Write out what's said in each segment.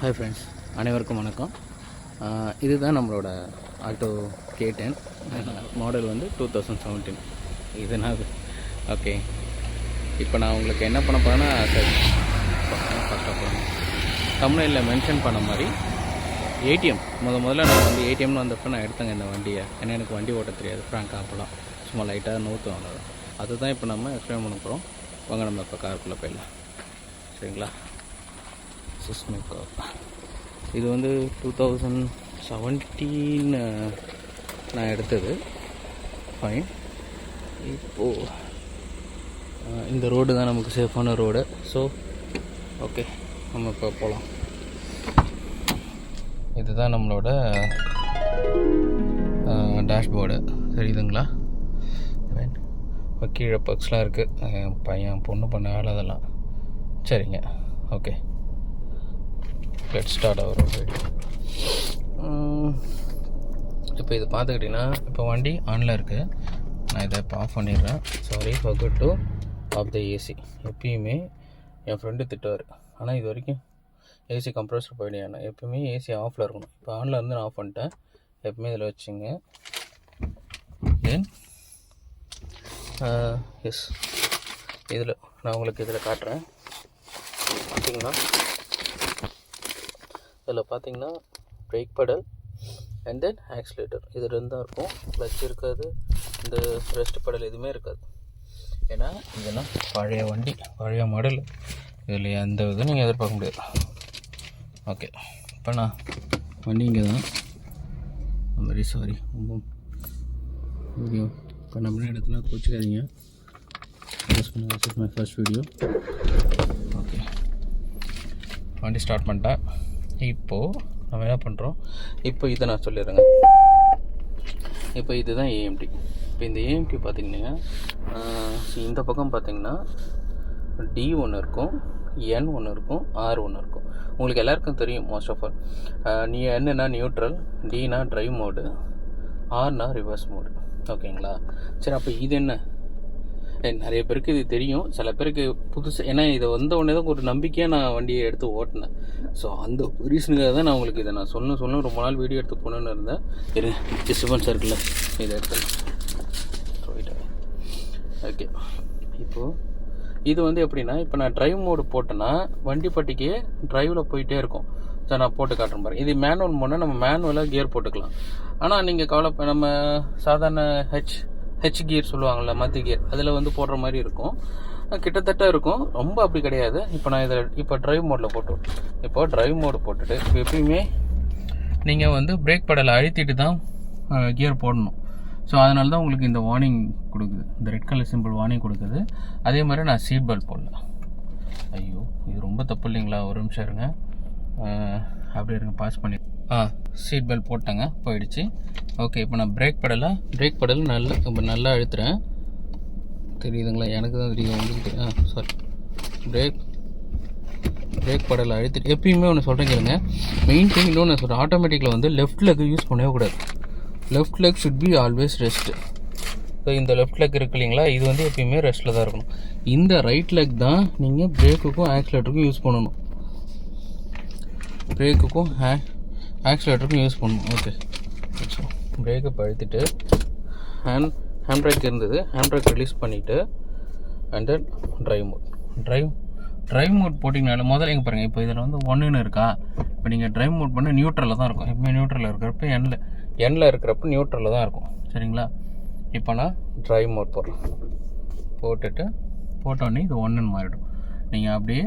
Hi friends, அனைவருக்கும் வணக்கம். இதுதான் நம்மளோட ஆல்டோ K10 மாடல் வந்து 2017. இது நான் ஓகே. இப்போ நான் உங்களுக்கு என்ன பண்ண போகிறேன்னா, ஃபர்ஸ்ட் ஆஃப் ஆல் தமிழில் மென்ஷன் பண்ண மாதிரி ஏடிஎம் முதல்ல நான் வந்து ஏடிஎம்னு வந்தப்போ நான் எடுத்தேங்க இந்த வண்டியை. ஏன்னா எனக்கு வண்டி ஓட்ட தெரியாது ஃப்ராங்காக, அப்போலாம் சும்மா லைட்டாக நோட்டு வாங்கலாம். அதுதான் இப்போ நம்ம எக்ஸ்பிளைன் பண்ண போகிறோம். வாங்க நம்ம இப்போ காருக்குள்ளே போயிடலாம், சரிங்களா? இது வந்து 2017 நான் எடுத்தது. ஃபைன். இப்போது இந்த ரோடு தான் நமக்கு சேஃபான ரோடு. ஸோ ஓகே, நம்ம இப்போ போகலாம். இதுதான் நம்மளோட டேஷ்போர்டு, தெரியுதுங்களா? ஃபைன். இப்போ கீழே பக்ஸ்லாம் இருக்குது. பையன் பொண்ணு பண்ண வேலை அதெல்லாம். சரிங்க, okay. Let start our video. இப்போ இது பார்த்துக்கிட்டிங்கன்னா, இப்போ வண்டி ஆனில் இருக்குது. நான் இதை இப்போ ஆஃப் பண்ணிடுறேன். Sorry, forgot to off the AC. எப்பயுமே என் ஃப்ரெண்டு திட்டுவார், ஆனால் இது வரைக்கும் ஏசி கம்ப்ரஸர் போயிடுவேன். எப்பயுமே ஏசி ஆஃபில் இருக்கணும். இப்போ ஆனில் இருந்து நான் ஆஃப் பண்ணிட்டேன். எப்பவுமே இதில் வச்சுங்க. தென் எஸ், இதில் நான் உங்களுக்கு இதில் காட்டுறேன். பார்த்தீங்கன்னா, இதில் பார்த்தீங்கன்னா brake pedal and then accelerator, இது ரெண்டும் இருக்கும். கிளச் இருக்காது, இந்த ரெஸ்ட் பெடல் எதுவுமே இருக்காது. ஏன்னா இதெல்லாம் பழைய வண்டி, பழைய மாடல். இதில் எந்த இதுவும் நீங்கள் எதிர்பார்க்க முடியாது. ஓகே, இப்போ நான் வண்டி இங்கே தான். வெரி சாரி, ரொம்ப வீடியோ இப்போ நம்ம இடத்துல கோச்சிக்காதீங்க. My first video. ஓகே, வண்டி ஸ்டார்ட் பண்ணிட்டேன். இப்போது நம்ம என்ன பண்ணுறோம், இப்போ இதை நான் சொல்லிடுறேங்க. இப்போ இதுதான் ஏஎம்டி. இப்போ இந்த ஏஎம்டி பார்த்திங்கன்னா, இந்த பக்கம் பார்த்திங்கன்னா டி ஒன்று இருக்கும், என் ஒன்று இருக்கும், ஆர் ஒன்று இருக்கும். உங்களுக்கு எல்லாருக்கும் தெரியும் மோஸ்ட் ஆஃப் ஆல். என்னன்னா நியூட்ரல், டினா ட்ரைவ் மோடு, ஆர்னா ரிவர்ஸ் மோடு. ஓகேங்களா? சரி, அப்போ இது என்ன? நிறைய பேருக்கு இது தெரியும், சில பேருக்கு புதுசு. ஏன்னா இதை வந்த உடனே தான் ஒரு நம்பிக்கையாக நான் வண்டியை எடுத்து ஓட்டினேன். ஸோ அந்த ரீசனுக்காக தான் நான் உங்களுக்கு இதை நான் சொல்லணும் ரொம்ப நாள் வீடியோ எடுத்து போகணுன்னு இருந்தேன். டிஸ்டர்பன்ஸ் இருக்குல்ல, இதை எடுத்து ஓகே. இப்போது இது வந்து எப்படின்னா, இப்போ நான் ட்ரைவ் மோடு போட்டேன்னா வண்டி பட்டிக்கு ட்ரைவில் போயிட்டே இருக்கும். சார் நான் போட்டு காட்டுறேன் பாருங்க. இது மேனுவல் மோட்னா நம்ம மேனுவலாக கியர் போட்டுக்கலாம். ஆனால் நீங்கள் கவலை, நம்ம சாதாரண ஹெச் கியர் சொல்லுவாங்கள்ல, மத்தி கியர், அதில் வந்து போடுற மாதிரி இருக்கும். கிட்டத்தட்ட இருக்கும், ரொம்ப அப்படி கிடையாது. இப்போ நான் இதில் இப்போ ட்ரைவ் மோடில் இப்போ ட்ரைவ் மோடு போட்டுட்டு, இப்போ எப்பயுமே நீங்கள் வந்து பிரேக் பெடலை அழுத்திட்டு தான் கியர் போடணும். ஸோ அதனால தான் உங்களுக்கு இந்த வார்னிங் கொடுக்குது, இந்த ரெட் கலர் சிம்பிள் வார்னிங் கொடுக்குது. அதே மாதிரி நான் சீட் பெல்ட் போடல. ஐயோ, இது ரொம்ப தப்பு இல்லைங்களா? ஒரு நிமிஷம் இருங்க, அப்படியே இருங்க, பாஸ் பண்ணி சீட் பெல்ட் போட்டேங்க, போயிடுச்சு. ஓகே, இப்போ நான் பிரேக் பெடல் நல்லா அழுத்துறேன். தெரியுதுங்களா? எனக்கு தான் தெரியும், உங்களுக்கு தெரியும். சாரி, பிரேக் பெடலை அழுத்திட்டு எப்பயுமே ஒன்று சொல்கிறேன் கேளுங்க. மெயின் திங் இன்னொன்று சொல்கிறேன், ஆட்டோமேட்டிக்கில் வந்து லெஃப்ட் லெக் யூஸ் பண்ணவே கூடாது. Left leg should be always rest. So இந்த லெஃப்ட் லெக் இருக்கு இல்லைங்களா, இது வந்து எப்பயுமே ரெஸ்ட்டில் தான் இருக்கணும். இந்த ரைட் லெக் தான் நீங்கள் பிரேக்குக்கும் ஆக்சிலேட்டருக்கும் யூஸ் பண்ணணும். பிரேக்குக்கும் ஆக்சிலேட்டருக்கும் யூஸ் பண்ணணும். ஓகே, ஸோ பிரேக்கை பழுத்திட்டு ஹேண்ட் பிரேக் இருந்தது, ஹேண்ட் பிரேக் ரிலீஸ் பண்ணிவிட்டு அண்ட் தென் ட்ரைவ் மோட் போட்டிங்கனால முதல்ல எங்கே பாருங்கள். இப்போ இதில் வந்து ஒன்றுன்னு இருக்கா. இப்போ நீங்கள் ட்ரைவ் மோட் பண்ண நியூட்ரலில் தான் இருக்கும். எப்பவுமே நியூட்ரலில் இருக்கிறப்ப எண்ணில் இருக்கிறப்ப நியூட்ரலில் தான் இருக்கும், சரிங்களா? இப்போ நான் ட்ரைவ் மோட் போட்டோடனே இது ஒன்றுன்னு மாறிடும். நீங்கள் அப்படியே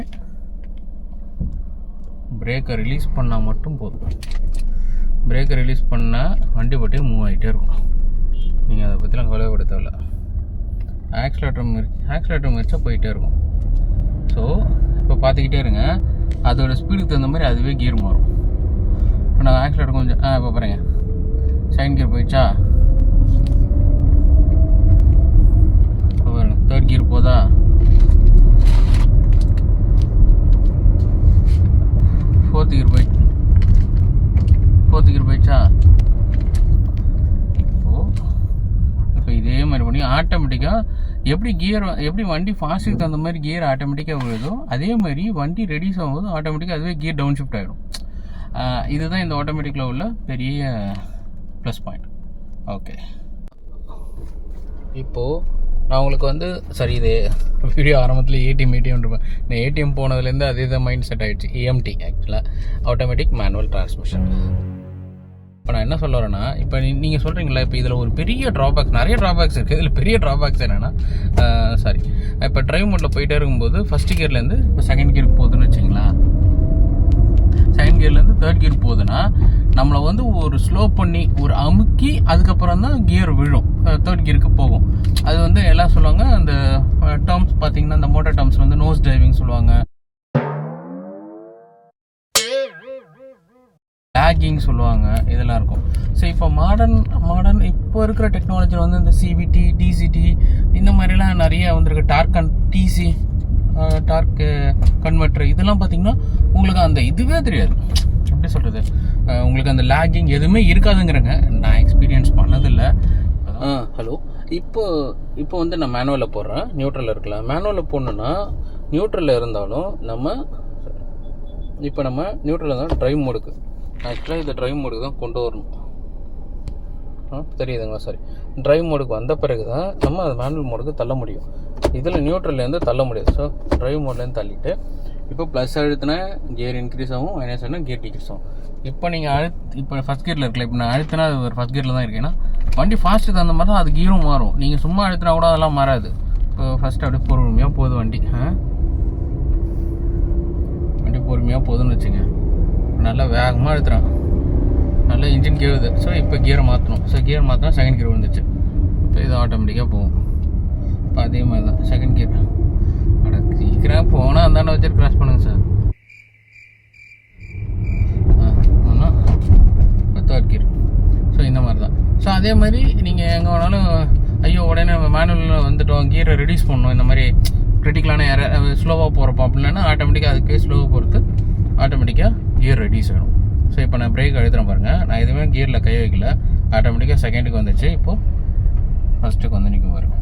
பிரேக்கை ரிலீஸ் பண்ணால் மட்டும் போதும். பிரேக்கை ரிலீஸ் பண்ணால் வண்டி போட்டே மூவ் ஆகிட்டே இருக்கும். நீங்கள் அதை பற்றிலாம் கவலைப்பட தேவையில்ல. ஆக்சிலேட்டர் மிரிச்சா போயிட்டே இருக்கும். ஸோ இப்போ பார்த்துக்கிட்டே இருங்க, அதோட ஸ்பீடுக்கு தகுந்த மாதிரி அதுவே கியர் மாறும். இப்போ நான் ஆக்சிலேட்டர் கொஞ்சம் இப்போ பாருங்க, செகண்ட் கியர் போயிடுச்சா? இப்போ பாருங்க, தேர்ட் கியர் போதா? ஃபோர்த் கியர் போயிடுச்சா? இப்போ இதே மாதிரி பண்ணி ஆட்டோமேட்டிக்காக எப்படி வண்டி ஃபாஸ்ட்டுக்கு தகுந்த மாதிரி கியர் ஆட்டோமேட்டிக்காக விழுதோ, அதே மாதிரி வண்டி ரெடியூஸ் ஆகும்போது ஆட்டோமேட்டிக்காக அதுவே கியர் டவுன் ஷிஃப்ட் ஆகிடும். இதுதான் இந்த ஆட்டோமேட்டிக்கில் உள்ள பெரிய ப்ளஸ் பாயிண்ட். ஓகே, இப்போது நான் உங்களுக்கு வந்து சரி, இது வீடியோ ஆரம்பத்தில் ஏடிஎம் இருப்பேன். நான் ஏடிஎம் போனதுலேருந்து அதே தான் மைண்ட் செட் ஆகிடுச்சு. ஏஎம்டி ஆக்சுவலாக ஆட்டோமேட்டிக் மேனுவல் டிரான்ஸ்மிஷன். இப்போ நான் என்ன சொல்ல வரேன்னா, இப்போ நீங்கள் சொல்கிறீங்களா, இப்போ இதில் ஒரு பெரிய ட்ராபேக்ஸ், நிறைய ட்ராபேக்ஸ் இருக்குது. இதில் பெரிய ட்ராபேக்ஸ் என்னென்னா, சாரி, இப்போ ட்ரைவ் மோட்டில் போயிட்டே இருக்கும்போது ஃபஸ்ட் கியர்லேருந்து இப்போ செகண்ட் கியருக்கு போகுதுன்னு வச்சிங்களேன். செகண்ட் கியர்லேருந்து தேர்ட் கியர் போகுதுன்னா நம்மளை வந்து ஒரு ஸ்லோ பண்ணி ஒரு அமுக்கி அதுக்கப்புறம் தான் கியர் விழும், தேர்ட் கியருக்கு போகும். அது வந்து எல்லாம் சொல்லுவாங்க, அந்த டேர்ம்ஸ் பார்த்தீங்கன்னா இந்த மோட்டார் டேர்ம்ஸ் வந்து நோஸ் டிரைவிங் சொல்லுவாங்க, லேகிங் சொல்லுவாங்க, இதெல்லாம் இருக்கும். ஸோ இப்போ மாடர்ன் இப்போ இருக்கிற டெக்னாலஜியில் வந்து இந்த சிவிடி, டிசிடி இந்த மாதிரிலாம் நிறைய வந்திருக்கு. டிசி டார்க் கன்வெர்ட்டர் இதெல்லாம் பார்த்தீங்கன்னா உங்களுக்கு அந்த இதுவே தெரியாது. எப்படி சொல்கிறது, உங்களுக்கு அந்த லேகிங் எதுவுமே இருக்காதுங்கிறங்க. நான் எக்ஸ்பீரியன்ஸ் பண்ணதில்லை. ஹலோ, இப்போ வந்து நான் மேனுவலில் போடுறேன், நியூட்ரலில் இருக்கலாம். மேனுவலில் போடணுன்னா நியூட்ரலில் இருந்தாலும் நம்ம நியூட்ரலில் தான் ட்ரைவ் மோடுக்கு, ஆக்சுவலாக இதை ட்ரைவ் மோடுக்கு தான் கொண்டு வரணும். தெரியுதுங்களா? சரி, ட்ரைவ் மோடுக்கு வந்த பிறகு தான் நம்ம அது மேனுவல் மோடுக்கு தள்ள முடியும். இதில் நியூட்ரல்லேருந்து தள்ள முடியாது. ஸோ ட்ரைவ் மோட்லேருந்து தள்ளிட்டு இப்போ ப்ளஸ் அழுத்தினா கியர் இன்க்ரீஸ் ஆகும், மைனஸ் ஆனால் கியர் டிக்ரீஸ் ஆகும். இப்போ நீங்கள் இப்போ ஃபஸ்ட் கியரில் இருக்கல, இப்போ நான் அழுத்தினா அது ஒரு ஃபஸ்ட் கியரில் தான் இருக்கேன்னா வண்டி ஃபாஸ்ட்டு தகுந்த மாதிரி தான் அது கியரும் மாறும். நீங்கள் சும்மா அழுத்தினா கூட அதெல்லாம் மாறாது. இப்போ ஃபஸ்ட்டு அப்படியே பொறுமையாக போகுது வண்டி பொறுமையாக போகுதுன்னு வச்சுங்க. நல்லா வேகமாக அழுத்துறான், நல்லா இன்ஜின் கேவுது. ஸோ இப்போ கியரை மாற்றணும். ஸோ கியர் மாற்றினா செகண்ட் கியர் விழுந்துச்சு. இப்போ இது ஆட்டோமேட்டிக்காக போகும். இப்போ அதே மாதிரி தான் செகண்ட் கியர். அட சீக்கிரம் போனால் அந்தாண்ட வச்சு கிராஸ் பண்ணுங்க சார். ஆனால் இப்போ தேர்ட் கியர். ஸோ இந்த மாதிரி தான். ஸோ அதே மாதிரி நீங்கள் எங்கே வேணாலும் ஐயோ உடனே நம்ம மேனுவலில் வந்துட்டோம், கியரை ரெடியூஸ் பண்ணணும், இந்த மாதிரி கிரிட்டிக்கலான ஸ்லோவாக போகிறப்போ அப்படின்னா ஆட்டோமேட்டிக்காக அதுக்கே ஸ்லோவாக பொறுத்து ஆட்டோமேட்டிக்காக கியர் ரெடியூஸ் ஆகிடும். ஸோ இப்போ நான் பிரேக் அழுத்துறேன் பாருங்கள், நான் எதுவுமே கியரில் கை வைக்கல, ஆட்டோமேட்டிக்காக செகண்டுக்கு வந்துச்சு. இப்போது ஃபஸ்ட்டுக்கு வந்து நிற்கும் வரும்.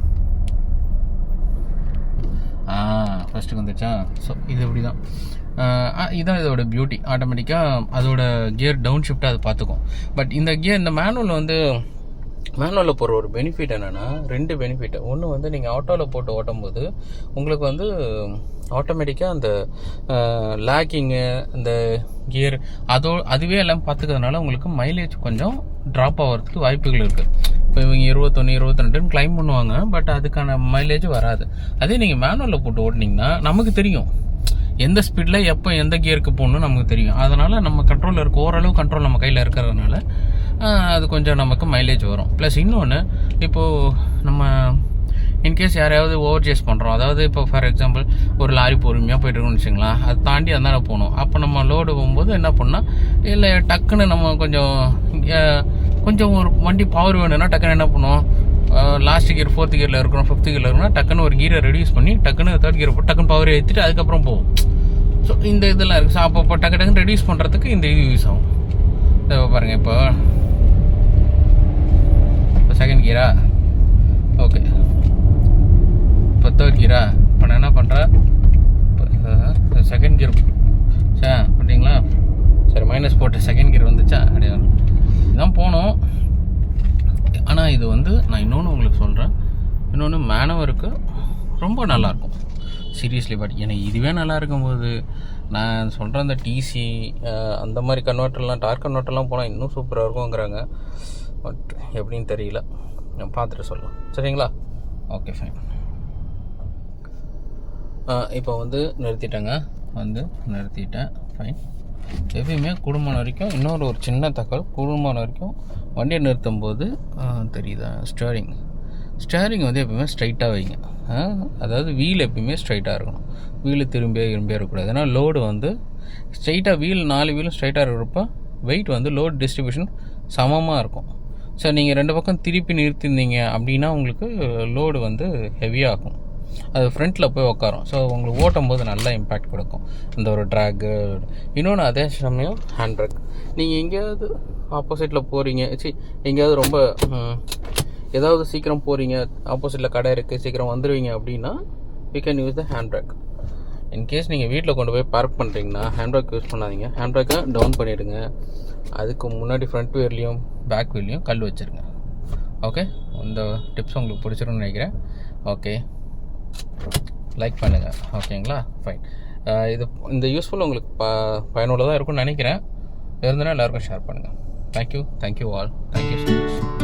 ஃபஸ்ட்டுக்கு வந்துச்சா. ஸோ இது இப்படி தான், இதுதான் இதோட பியூட்டி. ஆட்டோமேட்டிக்காக அதோட கியர் டவுன் ஷிஃப்ட்டாக அது பார்த்துக்கும். பட் இந்த மேனுவல் வந்து மேனுவலில் போடுற ஒரு பெனிஃபிட் என்னென்னா, 2 பெனிஃபிட். ஒன்று வந்து நீங்கள் ஆட்டோவில் போட்டு ஓட்டும்போது உங்களுக்கு வந்து ஆட்டோமேட்டிக்காக அந்த லேக்கிங்கு, இந்த கியர் அதுவே எல்லாம் பார்த்துக்கிறதுனால உங்களுக்கு மைலேஜ் கொஞ்சம் ட்ராப் ஆகிறதுக்கு வாய்ப்புகள் இருக்குது. இப்போ இவங்க 21, 22 கிளைம் பண்ணுவாங்க, பட் அதுக்கான மைலேஜ் வராது. அதே நீங்கள் மேனுவலில் போட்டு ஓட்டினீங்கன்னா நமக்கு தெரியும் எந்த ஸ்பீடில் எப்போ எந்த கியருக்கு போகணுன்னு நமக்கு தெரியும். அதனால் நம்ம கண்ட்ரோலில் இருக்க, ஓரளவு கண்ட்ரோல் நம்ம கையில் இருக்கிறதுனால அது கொஞ்சம் நமக்கு மைலேஜ் வரும். ப்ளஸ் இன்னொன்று, இப்போது நம்ம இன்கேஸ் யாரையாவது ஓவர் சேஸ் பண்ணுறோம், அதாவது இப்போ ஃபார் எக்ஸாம்பிள் ஒரு லாரி பொறுமையாக போய்ட்டுருக்கோம்னு வச்சுங்களேன், அது தாண்டி அதனால் போகணும். அப்போ நம்ம லோடு போகும்போது என்ன பண்ணால், இல்லை டக்குன்னு நம்ம கொஞ்சம் ஒரு வண்டி பவர் வேணும்னா டக்குன்னு என்ன பண்ணுவோம், லாஸ்ட் கியர் 4th கியரில் இருக்கிறோம், 5th கியரில் இருக்கணும், டக்குன்னு ஒரு கியரை ரெடியூஸ் பண்ணி டக்குன்னு 3rd கியர் போட்டு டக்குன்னு பவர் ஏற்றிட்டு அதுக்கப்புறம் போகும். ஸோ இந்த இதெல்லாம் இருக்குது. ஸோ அப்போ டக்குன்னு ரெடியூஸ் பண்ணுறதுக்கு இந்த இது யூஸ் ஆகும். இதை பாருங்கள், இப்போ செகண்ட் கியரா, ஓகே, இப்போ 3rd கியரா. இப்போ நான் என்ன பண்ணுறேன், இப்போ செகண்ட் கியர் பண்ணிங்களா, சரி மைனஸ் போட்டு செகண்ட் கியர் வந்துச்சா, அப்படியே இதுதான் போகணும். ஆனால் இது வந்து நான் இன்னொன்று உங்களுக்கு சொல்கிறேன், இன்னொன்று மேனுவருக்கு ரொம்ப நல்லாயிருக்கும் சீரியஸ்லி. பட் எனக்கு இதுவே நல்லா இருக்கும்போது நான் சொல்கிறேன், அந்த டிசி அந்த மாதிரி கன்வெர்ட்டர்லாம், டார்க் கன்வெர்ட்டர்லாம் போனால் இன்னும் சூப்பராக இருக்குங்கிறாங்க. பட் எப்படின்னு தெரியல, நான் பார்த்துட்டு சொல்லலாம். சரிங்களா? Okay fine. இப்போ வந்து நிறுத்திட்டேங்க, ஃபைன். எப்பயுமே குடும்பம் வரைக்கும் இன்னொரு ஒரு சின்ன தகவல், குடும்பம் வரைக்கும் வண்டியை நிறுத்தும் போது தெரியுதா, ஸ்டேரிங் வந்து எப்பயுமே ஸ்ட்ரைட்டாக வைங்க. அதாவது வீல் எப்பயுமே ஸ்ட்ரைட்டாக இருக்கணும், வீல் திரும்பியே இருக்கக்கூடாது. ஏன்னா லோடு வந்து ஸ்ட்ரைட்டாக வீல் 4 வீலும் ஸ்ட்ரைட்டாக இருக்கிறப்ப வெயிட் வந்து லோடு டிஸ்ட்ரிபியூஷன் சமமாக இருக்கும். ஸோ நீங்கள் 2 பக்கம் திருப்பி நிறுத்திருந்தீங்க அப்படின்னா உங்களுக்கு லோடு வந்து ஹெவியாகும், அது ஃப்ரண்ட்டில் போய் உட்காரும். ஸோ உங்களுக்கு ஓட்டும் போது நல்லா இம்பேக்ட் கொடுக்கும் இந்த ஒரு ட்ராக்கு. இன்னொன்று அதே சமயம் ஹேண்ட் பிரேக். நீங்கள் எங்கேயாவது ஆப்போசிட்டில் போகிறீங்க, எங்கேயாவது ரொம்ப ஏதாவது சீக்கிரம் போகிறீங்க, ஆப்போசிட்டில் கடை இருக்குது, சீக்கிரம் வந்துடுவீங்க அப்படின்னா you can use the hand brake. In case நீங்கள் வீட்டில் கொண்டு போய் பார்க் பண்ணுறீங்கன்னா ஹேண்ட்பேக் யூஸ் பண்ணாதீங்க. ஹேண்ட்பேக்கை டவுன் பண்ணிவிடுங்க. அதுக்கு முன்னாடி ஃப்ரண்ட் வீல்லையும் பேக் வீல்லையும் கல் வச்சுருங்க. ஓகே, இந்த டிப்ஸ் உங்களுக்கு பிடிச்சிருன்னு நினைக்கிறேன். ஓகே, லைக் பண்ணுங்கள். ஓகேங்களா, ஃபைன். இந்த யூஸ்ஃபுல் உங்களுக்கு பயனுள்ளதாக இருக்கும்னு நினைக்கிறேன். இருந்தனா எல்லாருக்கும் ஷேர் பண்ணுங்கள். Thank you all. Thank you so much.